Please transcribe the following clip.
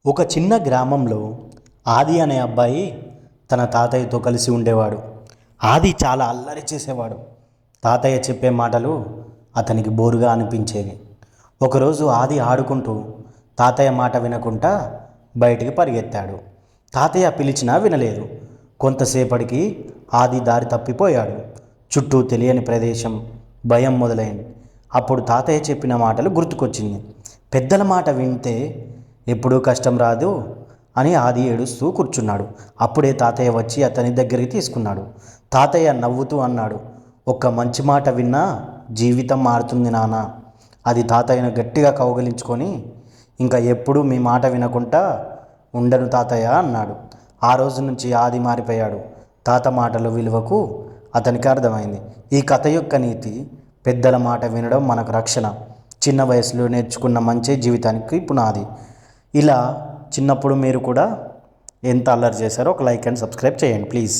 ఒక చిన్న గ్రామంలో ఆది అనే అబ్బాయి తన తాతయ్యతో కలిసి ఉండేవాడు. ఆది చాలా అల్లరి చేసేవాడు. తాతయ్య చెప్పే మాటలు అతనికి బోరుగా అనిపించేవి. ఒకరోజు ఆది ఆడుకుంటూ తాతయ్య మాట వినకుండా బయటికి పరిగెత్తాడు. తాతయ్య పిలిచినా వినలేదు. కొంతసేపటికి ఆది దారి తప్పిపోయాడు. చుట్టూ తెలియని ప్రదేశం, భయం మొదలైంది. అప్పుడు తాతయ్య చెప్పిన మాటలు గుర్తుకొచ్చింది. పెద్దల మాట వింటే ఎప్పుడూ కష్టం రాదు అని ఆది ఏడుస్తూ కూర్చున్నాడు. అప్పుడే తాతయ్య వచ్చి అతని దగ్గరికి తీసుకున్నాడు. తాతయ్య నవ్వుతూ అన్నాడు, ఒక్క మంచి మాట విన్నా జీవితం మారుతుంది నాన్న. అది తాతయ్యను గట్టిగా కౌగిలించుకొని, ఇంకా ఎప్పుడూ మీ మాట వినకుండా ఉండను తాతయ్య అన్నాడు. ఆ రోజు నుంచి ఆది మారిపోయాడు. తాత మాటల విలువకు అతనికి అర్థమైంది. ఈ కథ యొక్క నీతి, పెద్దల మాట వినడం మనకు రక్షణ. చిన్న వయసులో నేర్చుకున్న మంచి జీవితానికి పునాది. ఇలా చిన్నప్పుడు మీరు కూడా ఎంత అల్లరి చేశారో ఒక లైక్ అండ్ సబ్స్క్రైబ్ చేయండి ప్లీజ్.